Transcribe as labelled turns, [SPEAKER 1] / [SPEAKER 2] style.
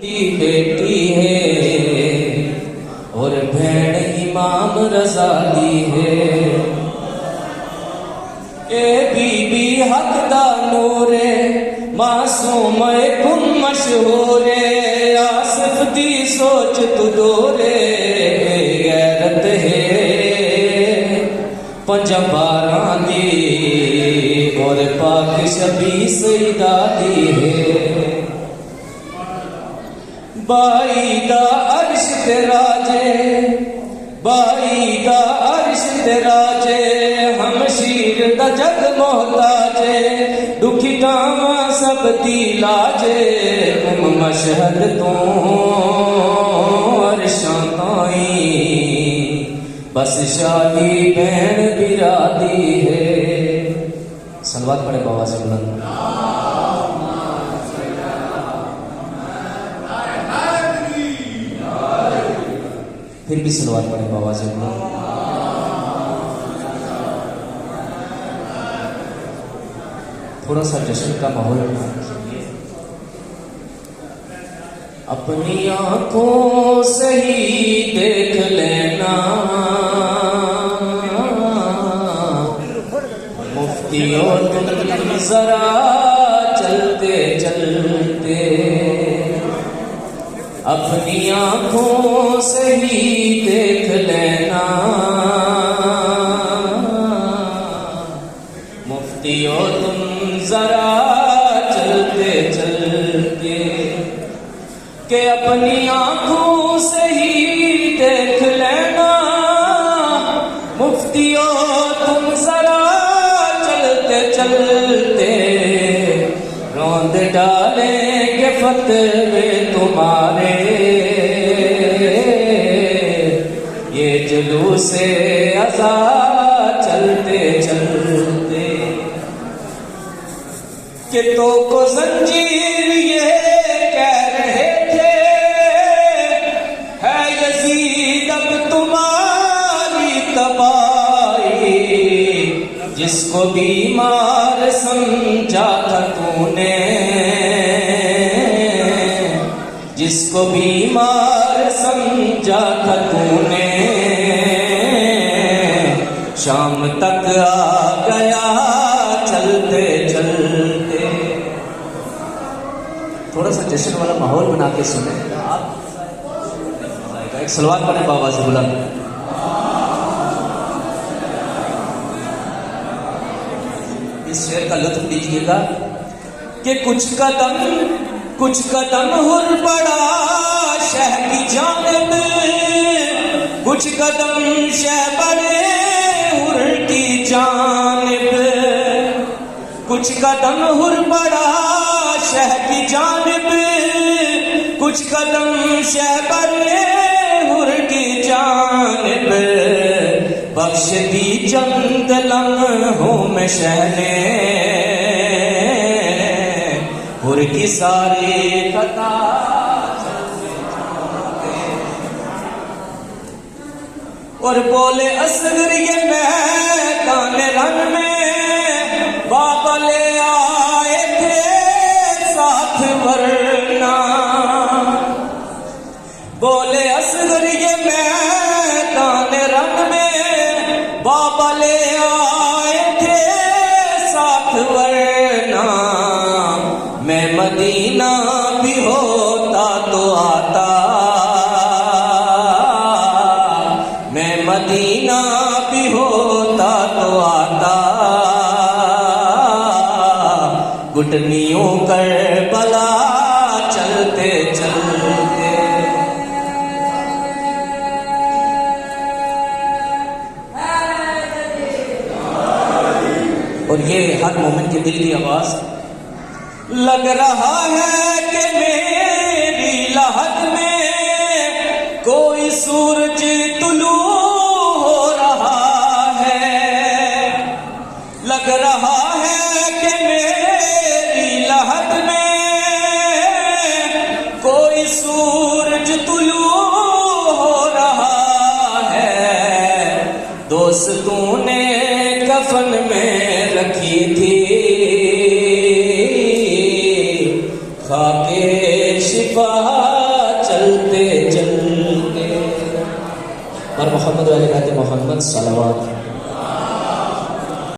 [SPEAKER 1] बेटी है और भैन इमाम रजा दी है। ए बीबी हकदा नूरे मासूम कुन मशहूरे आसिफ दी सोच तू दोरे गैरत है पंजबारा दी और पाक शबी सईदा दी है। बाई दा अर्श ते राजे बाई दा अर्श ते राजे हम शीर दा जग मोहताजे दुखी गावा सब दी लाजे तुम मशहद तो अर्शां ताई बस शादी बहन बिरादी है। सलवात पढ़े बाबा से बुलंद। फिर भी सलवात पढ़े बाबा से बुलंद। थोड़ा सा जश्न का माहौल अपनी आंखों से ही देख लेना मुफ्तियों तुम जरा चलते चलते अपनी आंखों से ही देख लेना मुफ्तियों तुम जरा चलते चलते के अपनी आंखों से ही देख लेना मुफ्तियों तुम जरा चलते चलते रौंद डालेंगे फतवे तुम्हारे ये जुलूसे अज़ा चलते चलते कि तो को जंजीर ये कह रहे थे है यजीद अब तुम्हारी तबाही जिसको बीमार समझा था तूने जिसको बीमार समझा था तूने शाम तक आ गया चलते चलते। थोड़ा सा जश्न वाला माहौल बना के सुने आप। एक सलवात पढ़े बाबा से बुलंद। इस शेर का लुत्फ लीजिएगा कि कुछ कदम हुर पड़ा शह की जानिब कुछ कदम शह बड़े हुर की जानिब कुछ कदम हुर पड़ा शह की जानिब कुछ कदम शह बड़े हुर की जानिब बख्श दी चंद लम्हों में शहने हुर की सारी कतार और बोले असगर ये मैदान रन में बाबा ले आए थे साथ वरना बोले असगर ये मैदान रन में बाबा ले आए थे साथ वरना मैं मदीना भी होता तो आता मैं मदीना भी होता तो आता घुटनियों कर बला चलते चलते। और ये हर मोमिन के दिल की आवाज लग रहा है कि मेरी लहद में कोई सूरज तुलू हो रहा है लग रहा है कि मेरी लहद में कोई सूरज तुलू हो रहा है दोस्तों ने कफन में रखी थी खाके शिफा चलते चलते और मोहम्मद वाले कहते मोहम्मद सलवात